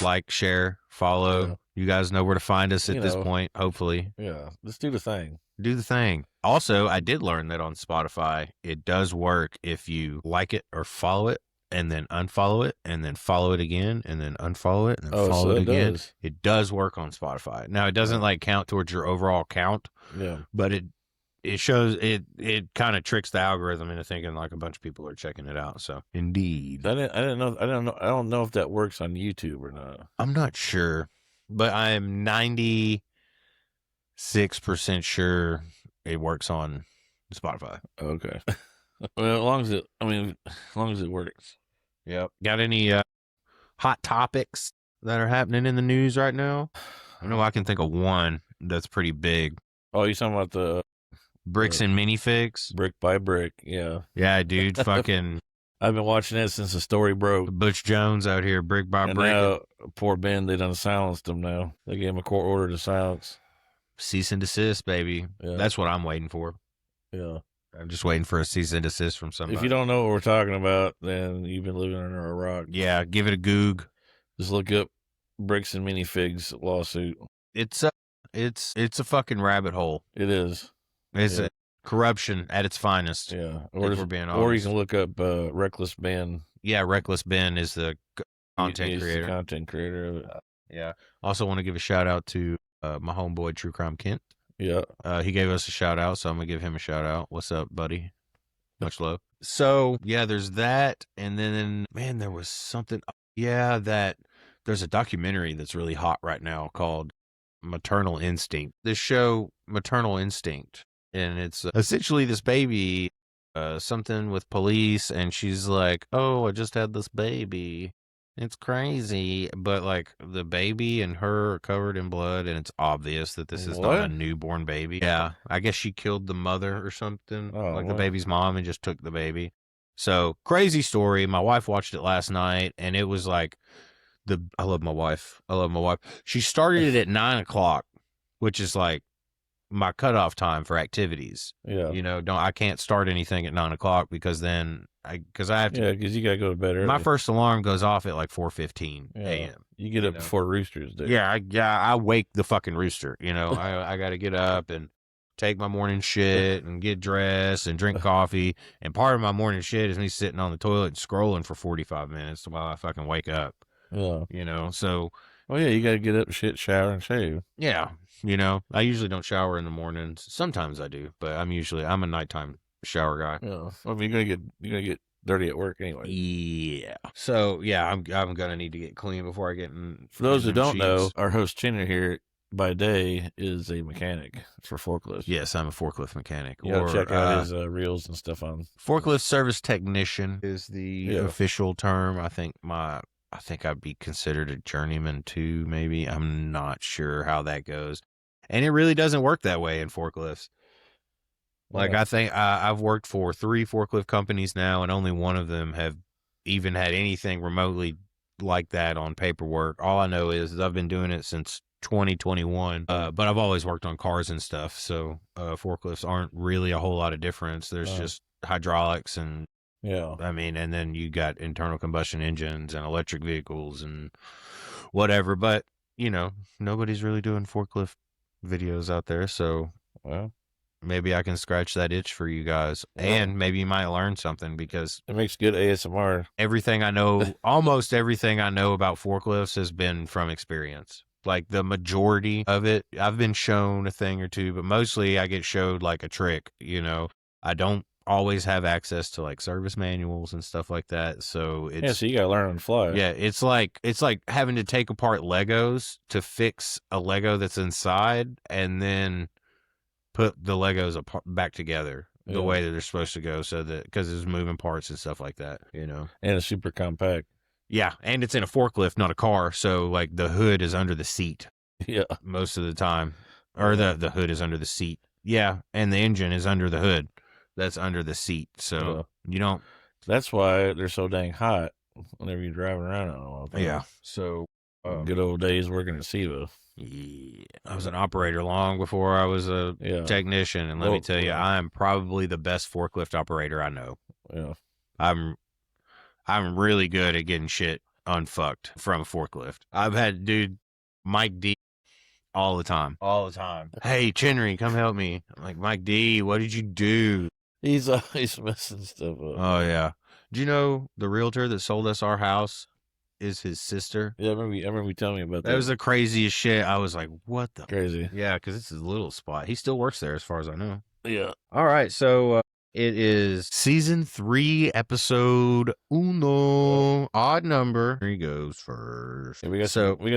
like, share, follow. Yeah. You guys know where to find us at You this know. point, hopefully. Yeah, let's do the thing. Do the thing. Also, I did learn that on Spotify, it does work if you like it or follow it and then unfollow it and then follow it again and then unfollow it and then follow it again. Does. It does work on Spotify. Now, it doesn't like count towards your overall count. Yeah. But it shows it kind of tricks the algorithm into thinking like a bunch of people are checking it out. So indeed. I don't know if that works on YouTube or not. I'm not sure, but I'm 96% sure it works on Spotify. Okay. Well, as long as it works. Yep. Got any hot topics that are happening in the news right now? I know I can think of one that's pretty big. Oh, you talking about the bricks and minifigs? Brick by brick, yeah. Yeah, dude, fucking. I've been watching that since the story broke. Butch Jones out here, brick by and brick. Now, poor Ben, they done silenced him now. They gave him a court order to silence. Cease and desist, baby. Yeah. That's what I'm waiting for. Yeah. I'm just waiting for a cease and desist from somebody. If you don't know what we're talking about, then you've been living under a rock. Yeah, give it a goog. Just look up bricks and minifigs lawsuit. It's a fucking rabbit hole. It is. It's a corruption at its finest. Yeah. Or you can look up Reckless Ben. Yeah, Reckless Ben is the content creator. The content creator of it. Yeah. Also want to give a shout out to my homeboy True Crime Kent. Yeah. He gave us a shout out, so I'm gonna give him a shout out. What's up, buddy? Much love. So yeah, there's that, and then man, there was something. Yeah, that there's a documentary that's really hot right now called Maternal Instinct. This show, Maternal Instinct, and it's essentially this baby, something with police, and she's like, "Oh, I just had this baby." It's crazy, but like the baby and her are covered in blood, and it's obvious that this is not a newborn baby. Yeah, I guess she killed the mother or something, the baby's mom, and just took the baby. So crazy story. My wife watched it last night, and it was like I love my wife. She started it at 9:00, which is like my cutoff time for activities. Yeah, I can't start anything at 9:00 because then I have to. Yeah, because you gotta go to bed early. My first alarm goes off at like 4:15 a.m. You get up before roosters do. Yeah, I wake the fucking rooster. I got to get up and take my morning shit and get dressed and drink coffee. And part of my morning shit is me sitting on the toilet and scrolling for 45 minutes while I fucking wake up. Yeah, So. Oh yeah, you gotta get up, shit, shower, and shave. Yeah, I usually don't shower in the mornings. Sometimes I do, but I'm a nighttime shower guy. Yeah, I mean, you're gonna get dirty at work anyway. Yeah. So yeah, I'm gonna need to get clean before I get in. For those who don't know, our host Chenry here by day is a mechanic for forklifts. Yes, I'm a forklift mechanic. Check out his reels and stuff on. Forklift service technician is the official term. I think I'd be considered a journeyman too, maybe. I'm not sure how that goes. And it really doesn't work that way in forklifts. Like, I think I've worked for 3 forklift companies now, and only one of them have even had anything remotely like that on paperwork. All I know is I've been doing it since 2021, but I've always worked on cars and stuff, so forklifts aren't really a whole lot of difference. There's just hydraulics and and then you got internal combustion engines and electric vehicles and whatever. But nobody's really doing forklift videos out there, so maybe I can scratch that itch for you guys, and maybe you might learn something because it makes good ASMR. Everything I know, almost everything I know about forklifts has been from experience. Like the majority of it, I've been shown a thing or two, but mostly I get showed like a trick. I don't always have access to like service manuals and stuff like that, so it's so you gotta learn on the fly. Yeah, it's like having to take apart Legos to fix a Lego that's inside, and then put the Legos back together the way that they're supposed to go, so that because there's moving parts and stuff like that, and it's super compact. Yeah, and it's in a forklift, not a car, so like the hood is under the seat. Yeah, most of the time, or the hood is under the seat. Yeah, and the engine is under the hood. That's under the seat, so you don't. That's why they're so dang hot whenever you're driving around on all the time. Yeah, so good old days working at SIVA. Yeah, I was an operator long before I was a technician, and let me tell you, I'm probably the best forklift operator I know. Yeah, I'm really good at getting shit unfucked from a forklift. I've had, dude, Mike D all the time. All the time. Hey, Chenry, come help me. I'm like, Mike D, what did you do? He's always messing stuff up. Oh, yeah. Do you know the realtor that sold us our house is his sister? Yeah, I remember you telling me about that. That was the craziest shit. I was like, what the? Crazy. Yeah, because it's his little spot. He still works there as far as I know. Yeah. All right, so it is season 3, episode uno, odd number. Here he goes first. Yeah, we got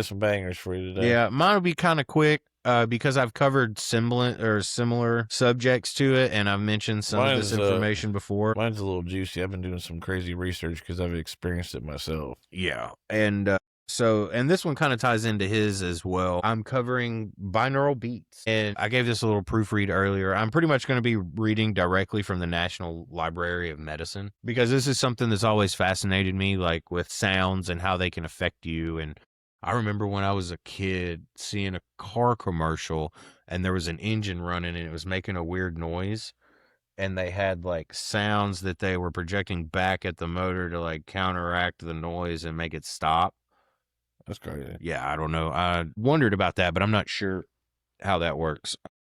some bangers for you today. Yeah, mine will be kind of quick because I've covered similar subjects to it, and I've mentioned some of this information before. Mine's a little juicy. I've been doing some crazy research because I've experienced it myself. Yeah, and and this one kind of ties into his as well. I'm covering binaural beats, and I gave this a little proofread earlier. I'm pretty much going to be reading directly from the National Library of Medicine because this is something that's always fascinated me, like with sounds and how they can affect you. And I remember when I was a kid seeing a car commercial and there was an engine running and it was making a weird noise. And they had like sounds that they were projecting back at the motor to like counteract the noise and make it stop. That's crazy. Yeah, I don't know. I wondered about that, but I'm not sure how that works.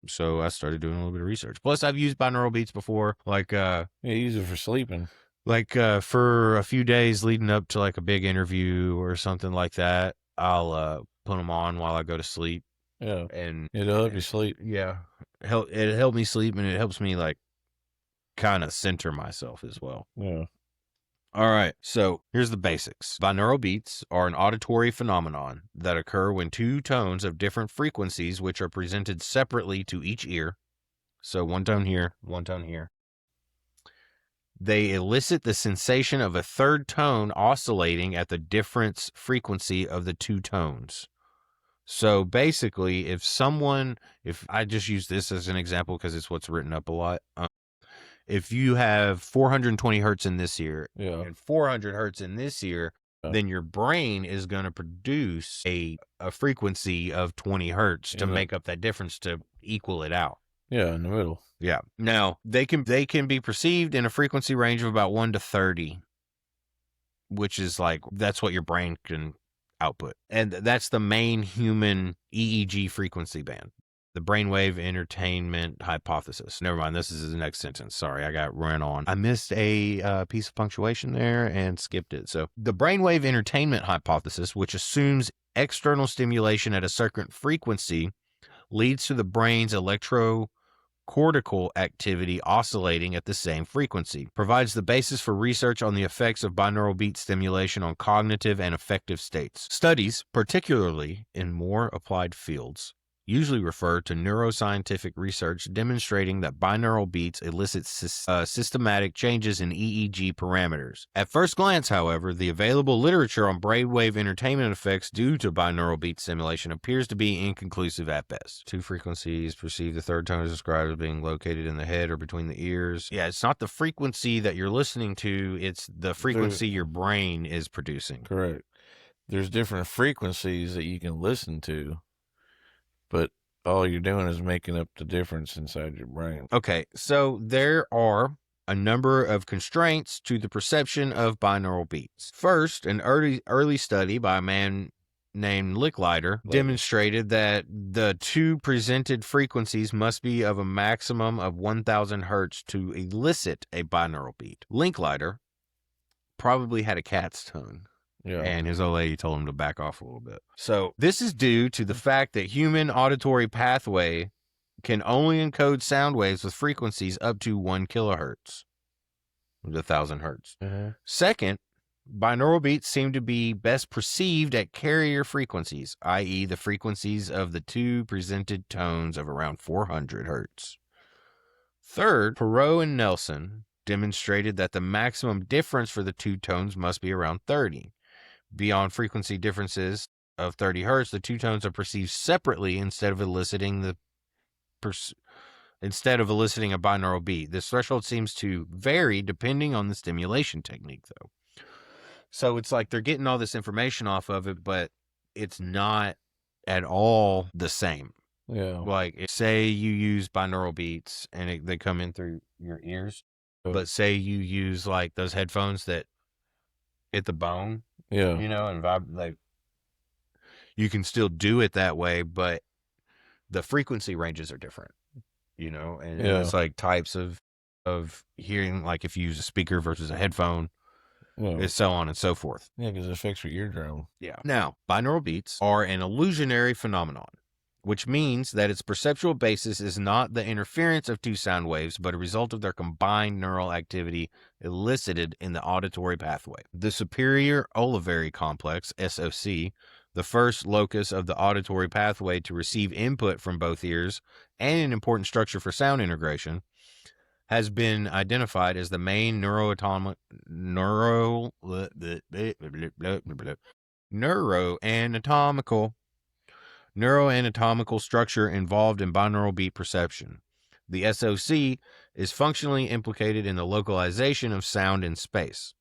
So I started doing a little bit of research. Plus, I've used binaural beats before, like yeah, you use it for sleeping. Like for a few days leading up to like a big interview or something like that. I'll put them on while I go to sleep. Yeah, and it'll help you sleep. Yeah, it helped me sleep, and it helps me like kind of center myself as well. Yeah. All right, so here's the basics. Binaural beats are an auditory phenomenon that occur when two tones of different frequencies, which are presented separately to each ear, so one tone here, one tone here, they elicit the sensation of a third tone oscillating at the difference frequency of the two tones. So basically, if I just use this as an example because it's what's written up a lot, if you have 420 hertz in this ear and 400 hertz in this ear, then your brain is going to produce a frequency of 20 hertz to make up that difference to equal it out. Yeah, in the middle. Yeah. Now, they can be perceived in a frequency range of about 1 to 30, which is like, that's what your brain can output. And that's the main human EEG frequency band. The brainwave entertainment hypothesis. Never mind. This is the next sentence. Sorry, I got run on. I missed a piece of punctuation there and skipped it. So the brainwave entertainment hypothesis, which assumes external stimulation at a certain frequency, leads to the brain's electrocortical activity oscillating at the same frequency, provides the basis for research on the effects of binaural beat stimulation on cognitive and affective states. Studies, particularly in more applied fields, usually refer to neuroscientific research demonstrating that binaural beats elicit systematic changes in EEG parameters. At first glance, however, the available literature on brainwave entertainment effects due to binaural beat stimulation appears to be inconclusive at best. Two frequencies perceived, the third tone is described as being located in the head or between the ears. Yeah, it's not the frequency that you're listening to, it's the frequency your brain is producing. Correct. There's different frequencies that you can listen to, but all you're doing is making up the difference inside your brain. Okay, so there are a number of constraints to the perception of binaural beats. First, an early study by a man named Licklider demonstrated that the two presented frequencies must be of a maximum of 1,000 hertz to elicit a binaural beat. Licklider probably had a cat's tongue. Yeah. And his old lady told him to back off a little bit. So this is due to the fact that human auditory pathway can only encode sound waves with frequencies up to 1 kilohertz, 1,000 hertz. Mm-hmm. Second, binaural beats seem to be best perceived at carrier frequencies, i.e. the frequencies of the two presented tones of around 400 hertz. Third, Perot and Nelson demonstrated that the maximum difference for the two tones must be around 30. Beyond frequency differences of 30 hertz, the two tones are perceived separately instead of eliciting a binaural beat. This threshold seems to vary depending on the stimulation technique, though. So it's like they're getting all this information off of it, but it's not at all the same. Yeah. Like, say you use binaural beats and they come in through your ears, but say you use like those headphones that hit the bone. Yeah. And like you can still do it that way, but the frequency ranges are different, and it's like types of hearing, like if you use a speaker versus a headphone, and so on and so forth. Yeah, because it affects your eardrum. Yeah. Now, binaural beats are an illusionary phenomenon, which means that its perceptual basis is not the interference of two sound waves, but a result of their combined neural activity elicited in the auditory pathway. The superior olivary complex, SOC, the first locus of the auditory pathway to receive input from both ears and an important structure for sound integration, has been identified as the main neuroanatomical structure involved in binaural beat perception. The SOC is functionally implicated in the localization of sound in space.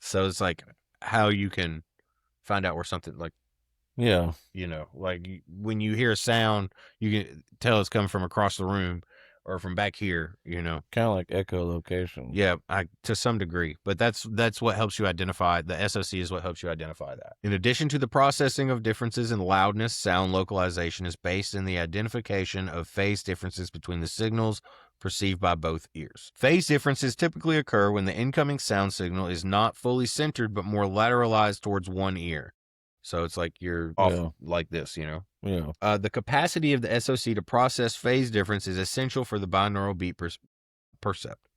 So it's like how you can find out where something, like, like when you hear a sound, you can tell it's coming from across the room or from back here, kind of like echolocation. Yeah, to some degree, but that's what helps you identify. The SOC is what helps you identify that. In addition to the processing of differences in loudness, sound localization is based in the identification of phase differences between the signals perceived by both ears. Phase differences typically occur when the incoming sound signal is not fully centered but more lateralized towards one ear. So it's like you're off like this, Yeah. The capacity of the SOC to process phase difference is essential for the binaural beat percept.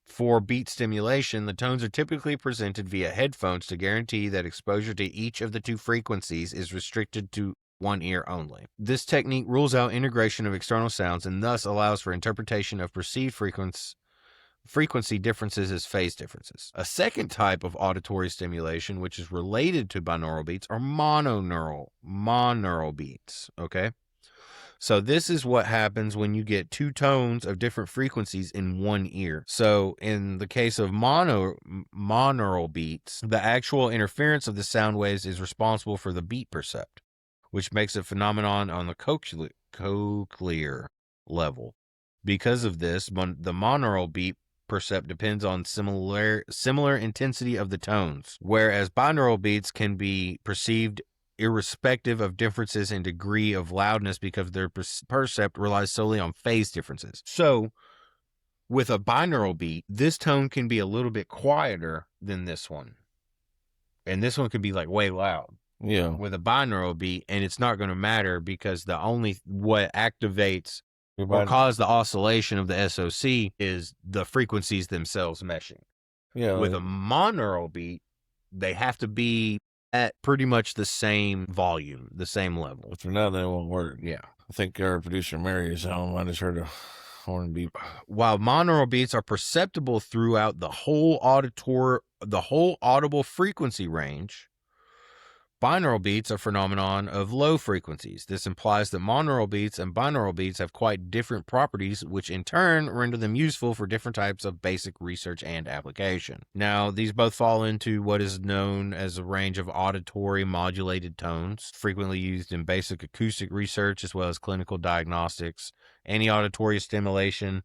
For beat stimulation, the tones are typically presented via headphones to guarantee that exposure to each of the two frequencies is restricted to one ear only. This technique rules out integration of external sounds and thus allows for interpretation of perceived frequency differences as phase differences. A second type of auditory stimulation, which is related to binaural beats, are monaural beats, okay? So this is what happens when you get two tones of different frequencies in one ear. So in the case of monaural beats, the actual interference of the sound waves is responsible for the beat percept, which makes a phenomenon on the cochlear level. Because of this, the monaural beat percept depends on similar intensity of the tones, whereas binaural beats can be perceived irrespective of differences in degree of loudness because their percept relies solely on phase differences. So with a binaural beat, this tone can be a little bit quieter than this one. And this one could be like way loud. Yeah. With a binaural beat, and it's not going to matter because what activates or cause the oscillation of the SOC is the frequencies themselves meshing. Yeah. With a monaural beat, they have to be at pretty much the same volume, the same level. If they're not, then it won't work. Yeah. I think our producer Mary is home. I just heard a horn beep. While monaural beats are perceptible throughout the whole audible frequency range, binaural beats are a phenomenon of low frequencies. This implies that monaural beats and binaural beats have quite different properties, which in turn render them useful for different types of basic research and application. Now, these both fall into what is known as a range of auditory modulated tones, frequently used in basic acoustic research as well as clinical diagnostics. Any auditory stimulation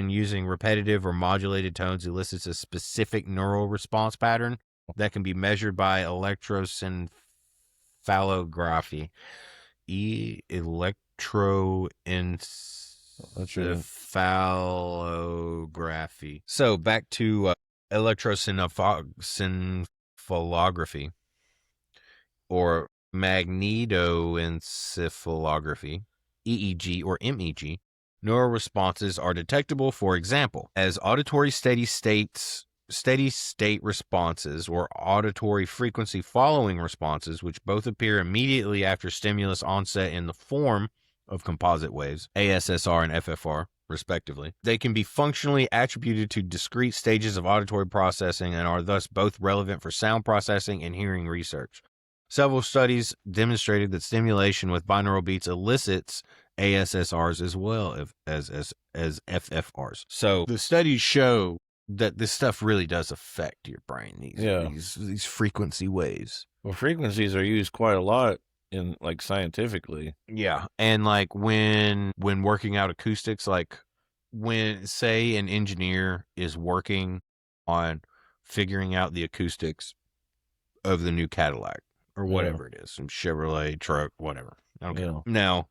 using repetitive or modulated tones elicits a specific neural response pattern that can be measured by electroencephalography. Electroencephalography. So back to electroencephalography or magnetoencephalography, EEG or MEG. Neural responses are detectable, for example, as auditory steady state responses or auditory frequency following responses, which both appear immediately after stimulus onset in the form of composite waves, ASSR and FFR, respectively. They can be functionally attributed to discrete stages of auditory processing and are thus both relevant for sound processing and hearing research. Several studies demonstrated that stimulation with binaural beats elicits ASSRs as well as FFRs. So the studies show that this stuff really does affect your brain, these frequency waves. Well, frequencies are used quite a lot in scientifically. Yeah. And when working out acoustics, when say an engineer is working on figuring out the acoustics of the new Cadillac or Yeah. whatever it is, some Chevrolet truck, whatever. I don't care. Yeah. Now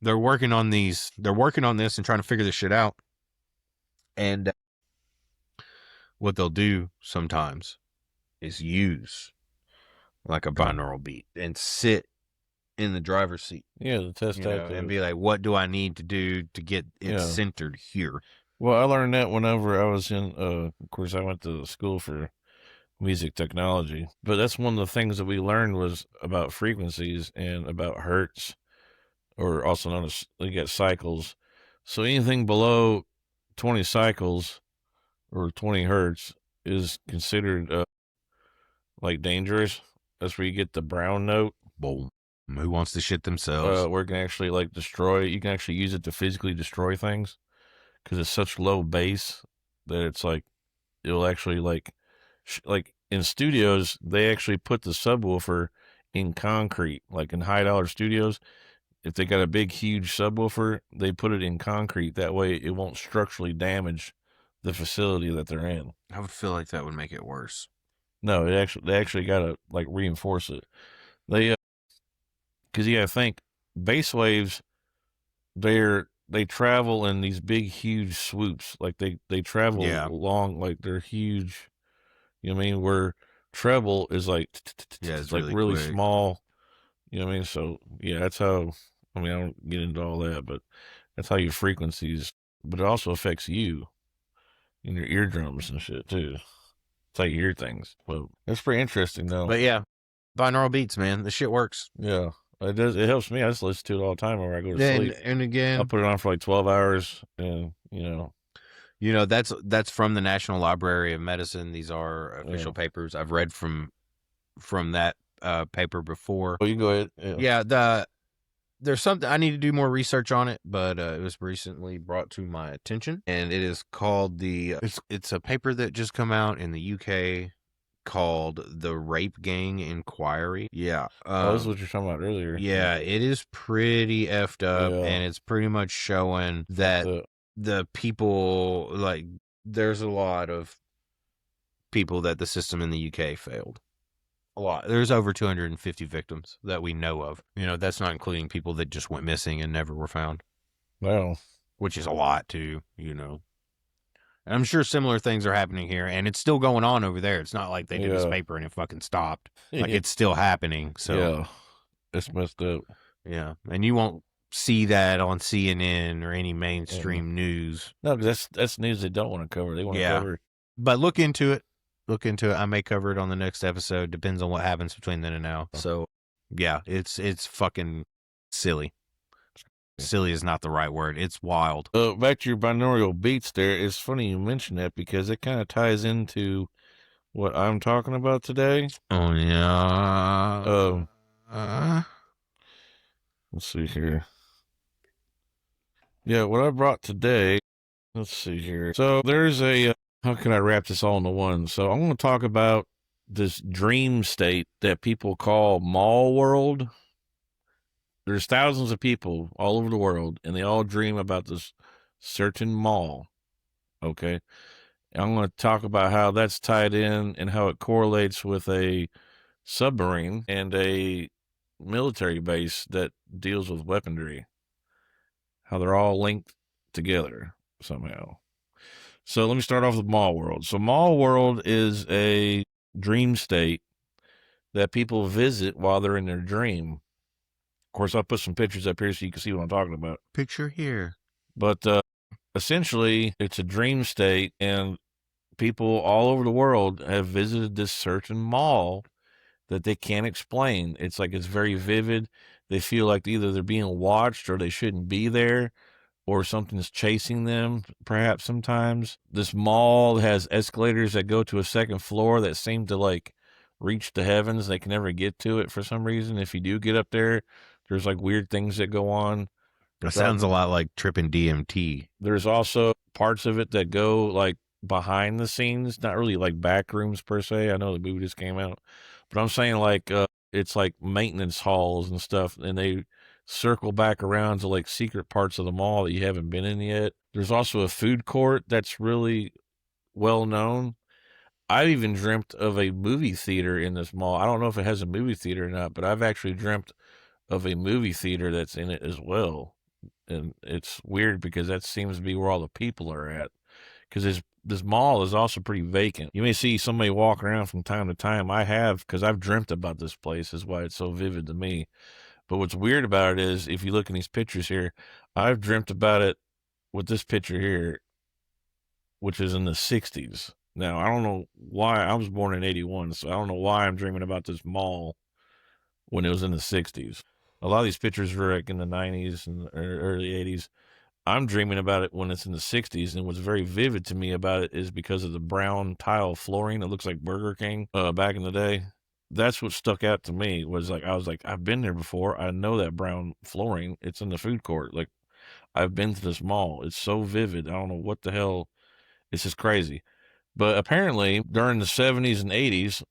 they're working on these. They're working on this and trying to figure this shit out. And what they'll do sometimes is use like a binaural beat and sit in the driver's seat. Yeah, the test You know, out and be like, what do I need to do to get it centered here? Well, I learned that whenever I was in, of course, I went to school for music technology, but that's one of the things that we learned was about frequencies and about hertz, or also known as, you got cycles. So anything below 20 cycles or 20 hertz is considered like dangerous. That's where you get the brown note. Boom. Who wants to shit themselves? Where it can actually like destroy. You can actually use it to physically destroy things because it's such low bass that it's like it'll actually like in studios they actually put the subwoofer in concrete, like in high-dollar studios. If they got a big huge subwoofer, they put it in concrete, that way it won't structurally damage the facility that they're in. I would feel like that would make it worse. No, they actually gotta like reinforce it. They because you gotta think bass waves, they travel in these big huge swoops, like they travel long, like they're huge. You know what I mean? Where treble is like, it's like really small. You know what I mean? So yeah, that's how. I mean, I don't get into all that, but that's how your frequencies. But it also affects you and your eardrums and shit too. It's how you hear things. But that's pretty interesting though. But yeah, binaural beats, man, the shit works. Yeah, it does. It helps me. I just listen to it all the time whenever I go to sleep. And again, I'll put it on for like 12 hours, and that's from the National Library of Medicine. These are official papers. I've read from that paper before. Oh, you go ahead. Yeah, there's something I need to do more research on it, but it was recently brought to my attention, and it is called it's a paper that just come out in the UK called the Rape Gang Inquiry. Yeah. This is what you're talking about earlier. Yeah, it is pretty effed up, and it's pretty much showing that the people, like, there's a lot of people that the system in the UK failed. A lot. There's over 250 victims that we know of. That's not including people that just went missing and never were found. Well, which is a lot too, And I'm sure similar things are happening here, and it's still going on over there. It's not like they did this paper and it fucking stopped. Like, it's still happening. So yeah, it's messed up. Yeah, and you won't see that on CNN or any mainstream news. No, because that's news they don't want to cover. They want to cover. But look into it. I may cover it on the next episode. Depends on what happens between then and now. So yeah, it's fucking silly. Silly is not the right word. It's wild. Back to your binaural beats there. It's funny you mention that because it kind of ties into what I'm talking about today. Oh, yeah. Let's see here. Yeah, what I brought today, let's see here. So there's how can I wrap this all into one? So I'm going to talk about this dream state that people call mall world. There's thousands of people all over the world, and they all dream about this certain mall. Okay. I'm going to talk about how that's tied in and how it correlates with a submarine and a military base that deals with weaponry. How they're all linked together somehow. So let me start off with mall world. So mall world is a dream state that people visit while they're in their dream. Of course, I'll put some pictures up here so you can see what I'm talking about. Picture here. But essentially, it's a dream state, and people all over the world have visited this certain mall that they can't explain. It's like it's very vivid. They feel like either they're being watched or they shouldn't be there, or something's chasing them, perhaps sometimes. This mall has escalators that go to a second floor that seem to like reach the heavens. They can never get to it for some reason. If you do get up there, there's like weird things that go on. That sounds a lot like tripping DMT. There's also parts of it that go like behind the scenes, not really like back rooms per se. I know the movie just came out, but I'm saying like it's like maintenance halls and stuff, and they circle back around to like secret parts of the mall that you haven't been in yet. There's also a food court that's really well known. I've even dreamt of a movie theater in this mall. I don't know if it has a movie theater or not, but I've actually dreamt of a movie theater that's in it as well. And it's weird because that seems to be where all the people are at. Because this mall is also pretty vacant. You may see somebody walking around from time to time. I have, because I've dreamt about this place, is why it's so vivid to me. But what's weird about it is, if you look in these pictures here, I've dreamt about it with this picture here, which is in the 60s. Now, I don't know why. I was born in 81, so I don't know why I'm dreaming about this mall when it was in the 60s. A lot of these pictures were like in the 90s and early 80s. I'm dreaming about it when it's in the 60s, and what's very vivid to me about it is because of the brown tile flooring that looks like Burger King back in the day. That's what stuck out to me. Was like, I was like, I've been there before. I know that brown flooring. It's in the food court. Like, I've been to this mall. It's so vivid. I don't know what the hell. It's just crazy. But apparently, during the 70s and 80s,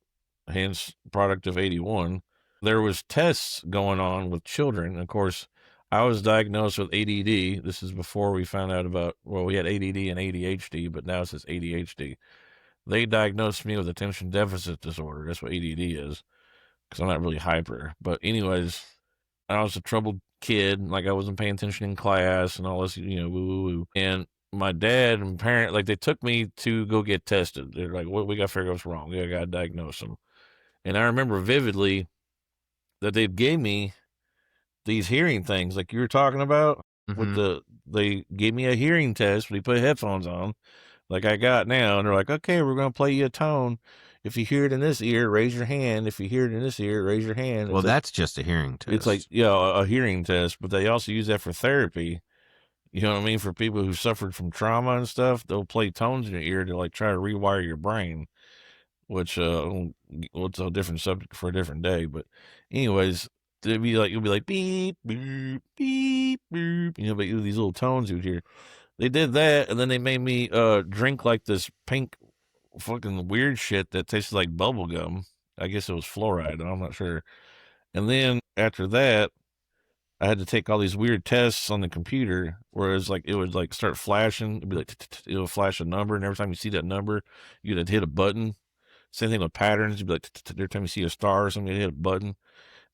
hence product of 81, there was tests going on with children. Of course, I was diagnosed with ADD. This is before we found out about, well, we had ADD and ADHD, but now it says ADHD. They diagnosed me with attention deficit disorder. That's what ADD is, because I'm not really hyper. But anyways, I was a troubled kid. Like, I wasn't paying attention in class and all this, woo, woo, woo. And my dad and parent, like, they took me to go get tested. They're like, well, we got to figure out what's wrong. We got to diagnose them. And I remember vividly that they gave me these hearing things like you were talking about with they gave me a hearing test when you put headphones on like I got now. And they're like, okay, we're going to play you a tone. If you hear it in this ear, raise your hand. If you hear it in this ear, raise your hand. Well, that's just a hearing test. It's like, a hearing test, but they also use that for therapy. You know what I mean? For people who suffered from trauma and stuff, they'll play tones in your ear to like try to rewire your brain, which what's a different subject for a different day. But anyways, it'll be like beep beep beep beep, but these little tones you would hear. They did that, and then they made me drink like this pink fucking weird shit that tasted like bubble gum. I guess it was fluoride. I'm not sure. And then after that, I had to take all these weird tests on the computer, whereas like it would like start flashing. It'd be like it would flash a number, and every time you see that number, you'd have to hit a button. Same thing with patterns. You'd be like every time you see a star or something, you hit a button.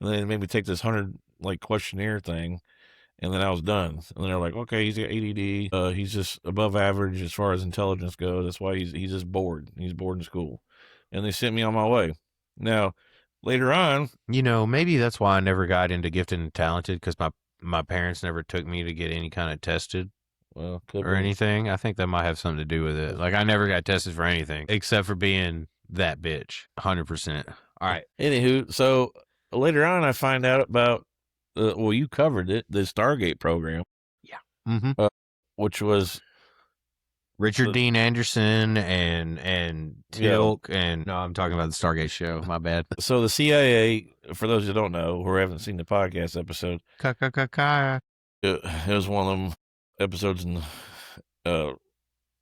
And then it made me take this 100 like questionnaire thing, and then I was done. And they're like, okay, he's got ADD. He's just above average as far as intelligence goes. That's why he's just bored. He's bored in school, and they sent me on my way. Now, later on, maybe that's why I never got into gifted and talented, because my parents never took me to get any kind of tested or anything. I think that might have something to do with it. Like, I never got tested for anything except for being that bitch. 100%. All right. Anywho, so later on, I find out about, well, you covered it, the Stargate program. Yeah. Which was Richard Dean Anderson and Tilk, and no, I'm talking about the Stargate show. My bad. So the CIA, for those who don't know, who haven't seen the podcast episode, it was one of them episodes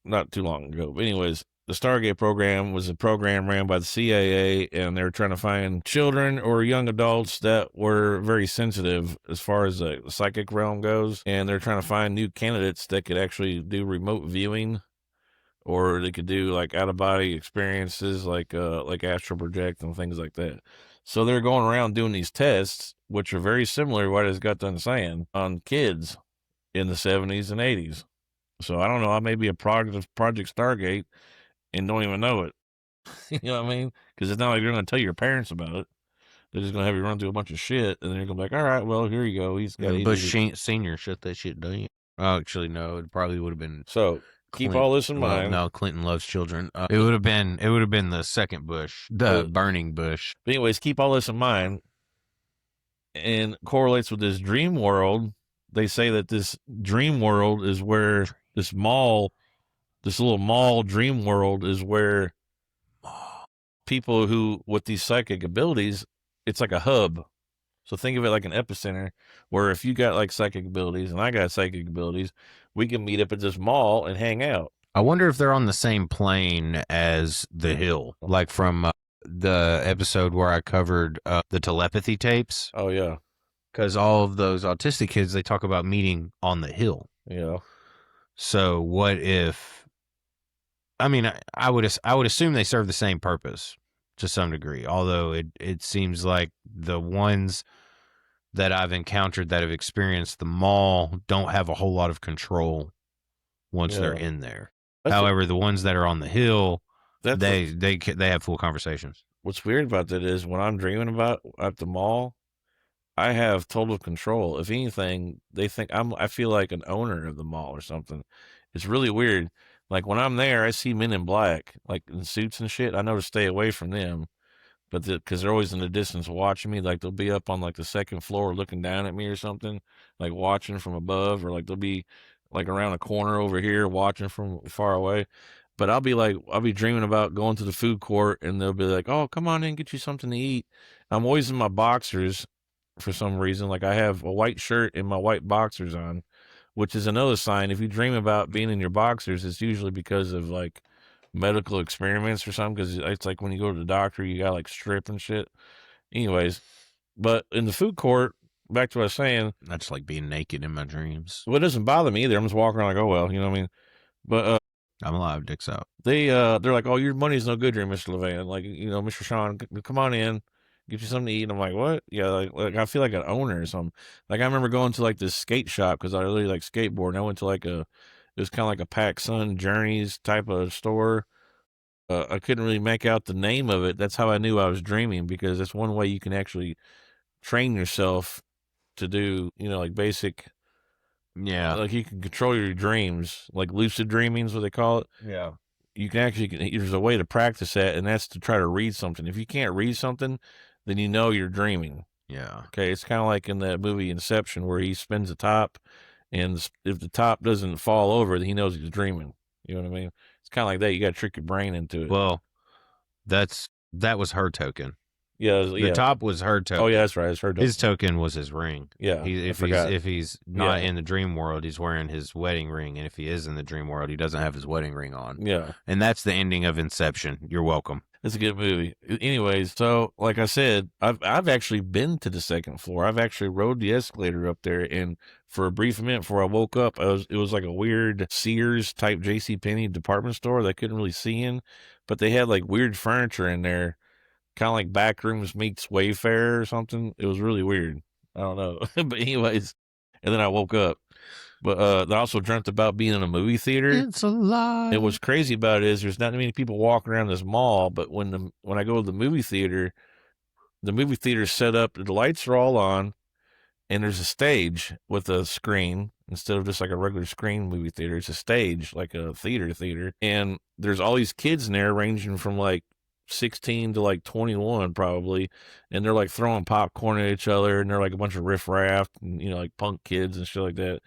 not too long ago. But anyways, the Stargate program was a program ran by the CIA, and they were trying to find children or young adults that were very sensitive as far as the psychic realm goes. And they're trying to find new candidates that could actually do remote viewing, or they could do like out of body experiences, like astral project and things like that. So they're going around doing these tests, which are very similar to what I just got done saying, on kids in the 70s and 80s. So I don't know. I may be a product of Project Stargate and don't even know it. You know what I mean? Because it's not like you're going to tell your parents about it. They're just going to have you run through a bunch of shit, and then you're going to be like, all right, well, here you go. He's got Bush Senior shut that shit down. Oh, actually, no. It probably would have been. So keep all this in mind. No, Clinton loves children. It would have been the second Bush, the burning Bush. But anyways, keep all this in mind, and correlates with this dream world. They say that this dream world is where this little mall dream world is where people who with these psychic abilities, it's like a hub. So think of it like an epicenter, where if you got like psychic abilities and I got psychic abilities, we can meet up at this mall and hang out. I wonder if they're on the same plane as The Hill, like from the episode where I covered the telepathy tapes. Oh, yeah. Because all of those autistic kids, they talk about meeting on The Hill. Yeah. So what if I mean, I would assume they serve the same purpose to some degree. Although it seems like the ones that I've encountered that have experienced the mall don't have a whole lot of control once they're Yeah. in there. That's However, the ones that are on the hill, that's they have full conversations. what's weird about that is when I'm dreaming about at the mall, I have total control. If anything, they think I feel like an owner of the mall or something. It's really weird. Like when I'm there, I see men in black, like in suits and shit. I know to stay away from them, but because they're always in the distance watching me, like they'll be up on like the second floor looking down at me or something, like watching from above, or like they'll be like around a corner over here watching from far away. But I'll be dreaming about going to the food court, and they'll be like, "Oh, come on in, get you something to eat." I'm always in my boxers for some reason. Like I have a white shirt and my white boxers on, which is another sign. If you dream about being in your boxers, it's usually because of like medical experiments or something. Because it's like when you go to the doctor, you got like strip and shit. Anyways, but in the food court, back to what I was saying, I just like being naked in my dreams. well, it doesn't bother me either. I'm just walking around like, oh well, you know what I mean. But I'm alive, dicks out. they're like, oh, your money's no good here, Mr. Levan. Like, Mr. Sean, come on in, get you something to eat. And I'm like, what? Yeah, like I feel like an owner or something. Like I remember going to like this skate shop because I really like skateboard. And I went to like it was kind of like a PacSun Journeys type of store. I couldn't really make out the name of it. That's how I knew I was dreaming, because it's one way you can actually train yourself to do, like basic, Yeah. like you can control your dreams, like lucid dreaming is what they call it. Yeah. You can actually, there's a way to practice that, and that's to try to read something. If you can't read something, then you know you're dreaming. Yeah. Okay, it's kind of like in that movie Inception where he spins the top, and if the top doesn't fall over, then he knows he's dreaming. You know what I mean? It's kind of like that. You got to trick your brain into it. Well, that was her token. Yeah, The yeah. top was her token. Oh yeah, that's right. It's her. His token was his ring. Yeah, He, I if he's forgot. if he's not Yeah. in the dream world, he's wearing his wedding ring, and if he is in the dream world, he doesn't have his wedding ring on. Yeah, And that's the ending of Inception. You're welcome. it's a good movie. Anyways, so like I said, I've actually been to the second floor. I've actually rode the escalator up there, and for a brief minute before I woke up, it was like a weird Sears type J.C. Penney department store that I couldn't really see in, but they had like weird furniture in there, kind of like Backrooms meets Wayfair or something. It was really weird. I don't know, but anyways, and then I woke up. But I also dreamt about being in a movie theater. It's a lie. And what's crazy about it is there's not many people walking around this mall, but when I go to the movie theater's set up, the lights are all on, and there's a stage with a screen instead of just like a regular screen movie theater. It's a stage, like a theater, and there's all these kids in there ranging from like 16 to like 21 probably, and they're like throwing popcorn at each other, and they're like a bunch of riffraff and like punk kids and shit like that.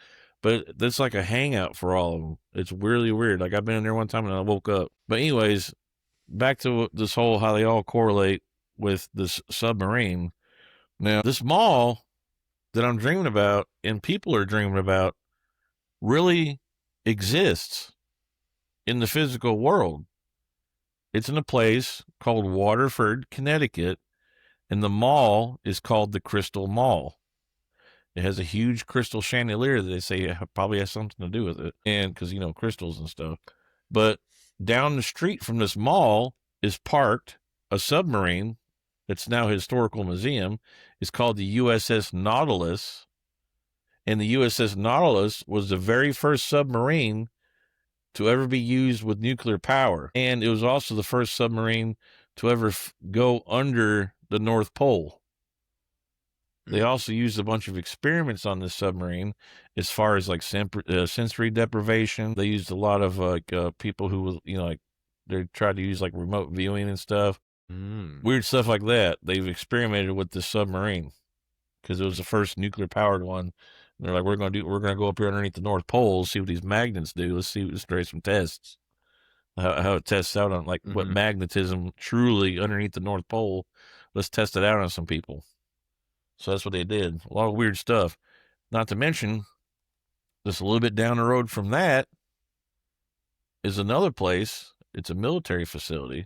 But that's like a hangout for all of them. It's really weird. Like I've been in there one time and I woke up. But anyways, back to this whole how they all correlate with this submarine. Now, this mall that I'm dreaming about and people are dreaming about really exists in the physical world. It's in a place called Waterford, Connecticut, and the mall is called the Crystal Mall. It has a huge crystal chandelier that they say probably has something to do with it, and because crystals and stuff. But down the street from this mall is parked a submarine that's now a historical museum. It's called the USS Nautilus, and the USS Nautilus was the very first submarine to ever be used with nuclear power, and it was also the first submarine to ever go under the North Pole. They also used a bunch of experiments on this submarine as far as like sensory deprivation. They used a lot of people who like they tried to use like remote viewing and stuff. Weird stuff like that. They've experimented with this submarine because it was the first nuclear powered one. And they're like, we're going to go up here underneath the North Pole, see what these magnets do. Let's try some tests. How it tests out on like what magnetism truly underneath the North Pole. Let's test it out on some people. So that's what they did. A lot of weird stuff. Not to mention, just a little bit down the road from that is another place. It's a military facility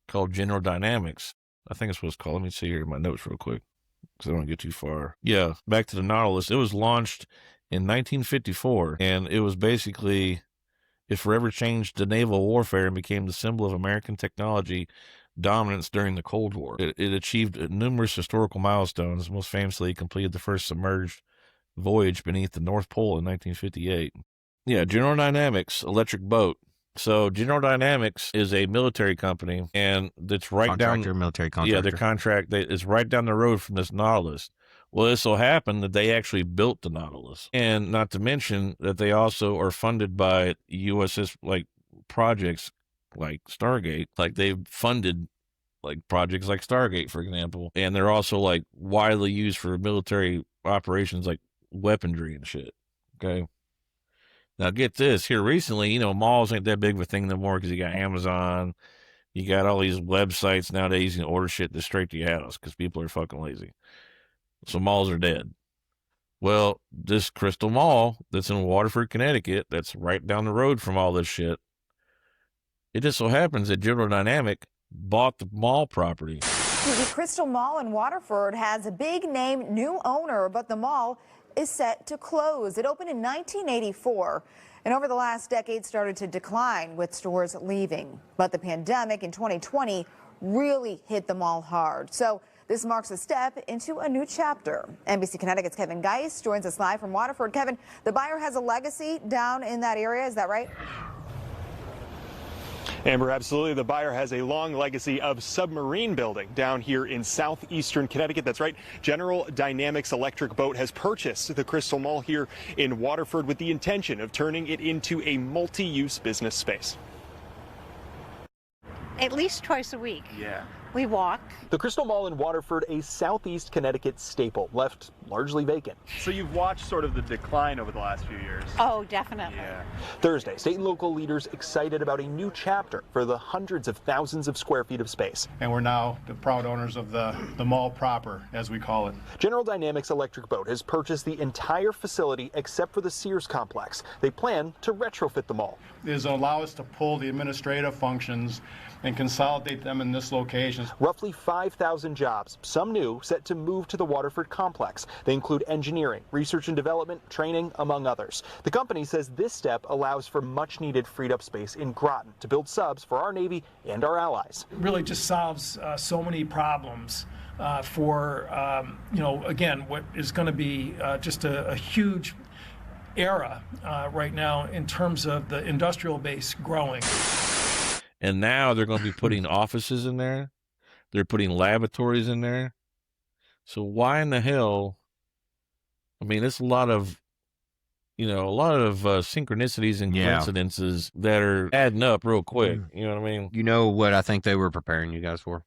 called General Dynamics. I think that's what it's called. Let me see here in my notes real quick because I don't get too far. Yeah, back to the Nautilus. It was launched in 1954, and it was basically It forever changed the naval warfare and became the symbol of American technology dominance during the Cold War. It achieved numerous historical milestones, most famously completed the first submerged voyage beneath the North Pole in 1958. Yeah, General Dynamics electric boat. So General Dynamics is a military company, and it's right military contractor. Yeah, their contract is right down the road from this Nautilus. Well, it so happened that they actually built the Nautilus, and not to mention that they also are funded by USS projects like Stargate. Like they've funded like projects like Stargate, for example, and they're also like widely used for military operations like weaponry and shit. Okay. Now get this, here recently, malls ain't that big of a thing no more because you got Amazon, you got all these websites nowadays, you can order shit just straight to your house because people are fucking lazy. So malls are dead. Well, this Crystal Mall that's in Waterford, Connecticut, that's right down the road from all this shit, it just so happens that General Dynamic bought the mall property. The Crystal Mall in Waterford has a big name new owner, but the mall is set to close. It opened in 1984 and over the last decade started to decline with stores leaving. But the pandemic in 2020 really hit the mall hard. So this marks a step into a new chapter. NBC Connecticut's Kevin Geis joins us live from Waterford. Kevin, the buyer has a legacy down in that area, is that right? Amber, absolutely. The buyer has a long legacy of submarine building down here in southeastern Connecticut. That's right. General Dynamics Electric Boat has purchased the Crystal Mall here in Waterford with the intention of turning it into a multi-use business space. At least twice a week. Yeah. We walk. The Crystal Mall in Waterford, a southeast Connecticut staple, left largely vacant. So you've watched sort of the decline over the last few years. Oh, definitely. Yeah. Thursday, state and local leaders excited about a new chapter for the hundreds of thousands of square feet of space. And we're now the proud owners of the mall proper, as we call it. General Dynamics Electric Boat has purchased the entire facility except for the Sears complex. They plan to retrofit the mall. This will allow us to pull the administrative functions and consolidate them in this location. Roughly 5,000 jobs, some new, set to move to the Waterford complex. They include engineering, research and development, training, among others. The company says this step allows for much needed freed up space in Groton to build subs for our Navy and our allies. It really just solves so many problems for, again, what is going to be just a huge era right now in terms of the industrial base growing. And now they're going to be putting offices in there. They're putting laboratories in there. So why in the hell? I mean, it's a lot of synchronicities and coincidences that are adding up real quick. You know what I mean? You know what I think they were preparing you guys for?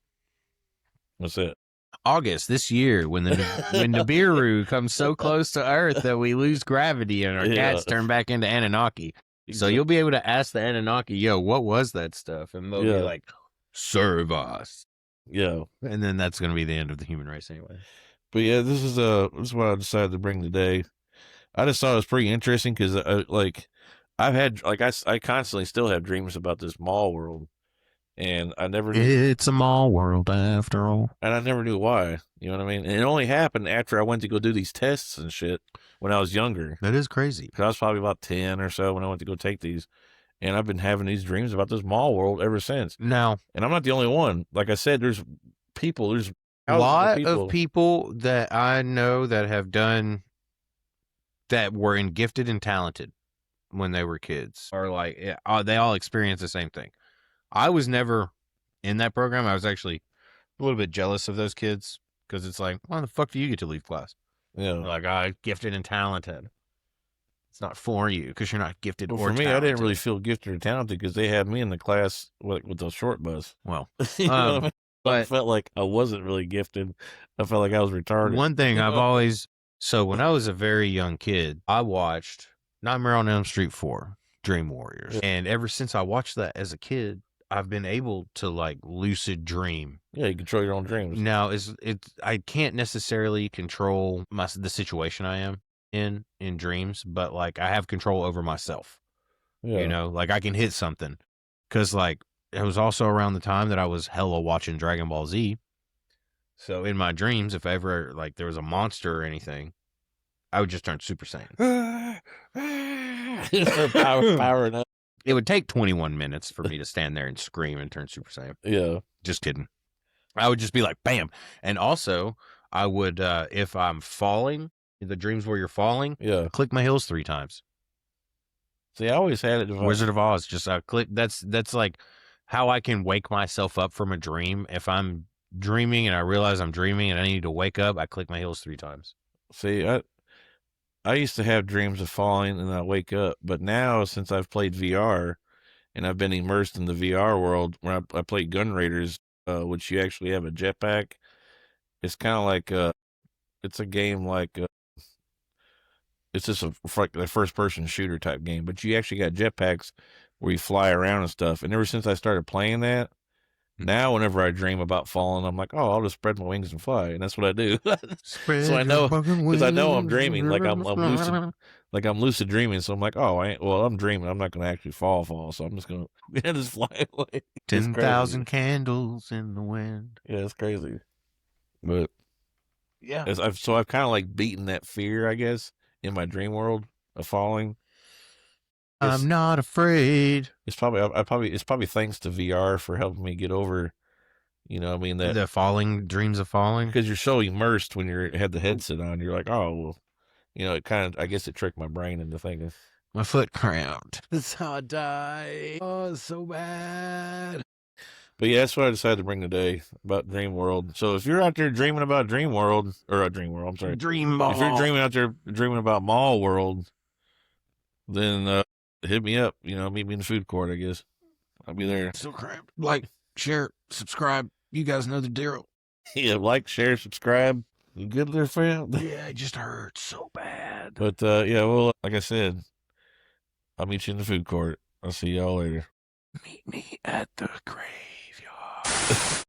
What's it? August this year, when Nibiru comes so close to Earth that we lose gravity and our cats turn back into Anunnaki. So you'll be able to ask the Anunnaki, yo, what was that stuff? And they'll be like, serve us. Yeah. And then that's going to be the end of the human race anyway. But yeah, this is what I decided to bring today. I just thought it was pretty interesting because I've had, I constantly still have dreams about this mall world. And I never knew. It's a mall world after all. And I never knew why. You know what I mean? And it only happened after I went to go do these tests and shit when I was younger. That is crazy. Because I was probably about 10 or so when I went to go take these. And I've been having these dreams about this mall world ever since. Now, and I'm not the only one. Like I said, there's a lot of people that I know that have done that were gifted and talented when they were kids. Or they all experience the same thing. I was never in that program. I was actually a little bit jealous of those kids because it's like, why the fuck do you get to leave class? Yeah. Like, gifted and talented. It's not for you because you're not gifted or for me, talented. I didn't really feel gifted or talented because they had me in the class with the short bus. Well, but I felt like I wasn't really gifted. I felt like I was retarded. One thing so when I was a very young kid, I watched Nightmare on Elm Street 4, Dream Warriors. And ever since I watched that as a kid, I've been able to lucid dream. Yeah, you control your own dreams. Now I can't necessarily control the situation I am in dreams, but I have control over myself. Yeah. You know, I can hit something. Cause it was also around the time that I was hella watching Dragon Ball Z. So in my dreams, if ever there was a monster or anything, I would just turn Super Saiyan. Powering up. It would take 21 minutes for me to stand there and scream and turn Super Saiyan. Yeah. Just kidding. I would just be like, bam. And also, I would, if I'm falling, the dreams where you're falling, Yeah. click my heels 3 times. See, I always had it. Wizard of Oz, just click. That's like how I can wake myself up from a dream. If I'm dreaming and I realize I'm dreaming and I need to wake up, I click my heels 3 times. See, I used to have dreams of falling and I wake up, but now since I've played VR and I've been immersed in the VR world, when I played Gun Raiders, which you actually have a jetpack, it's kind of like it's a game like it's just a first person shooter type game, but you actually got jetpacks where you fly around and stuff. And ever since I started playing that, now whenever I dream about falling, I'm like, oh, I'll just spread my wings and fly, and that's what I do. So I know, because I know I'm dreaming, like I'm lucid dreaming. So I'm like, oh, I'm dreaming. I'm not going to actually fall. So I'm just going to just fly away. 10,000 candles in the wind. Yeah, it's crazy. But yeah, I've kind of like beaten that fear, I guess, in my dream world of falling. I'm not afraid. It's probably thanks to VR for helping me get over, that the falling dreams of falling, because you're so immersed when you had the headset on. You're like, oh, well, it kind of, I guess it tricked my brain into thinking. My foot cramped. That's how I die. Oh, it's so bad. But yeah, that's what I decided to bring today about Dream World. So if you're out there dreaming about Dream World, or Dream World, I'm sorry, Dream Mall. If you're dreaming about Mall World, then hit me up. Meet me in the food court, I guess. I'll be there. So cramped. Like, share, subscribe. You guys know the deal. Yeah, like, share, subscribe. You good there, fam? Yeah, it just hurts so bad. But yeah, well, like I said, I'll meet you in the food court. I'll see y'all later. Meet me at the graveyard.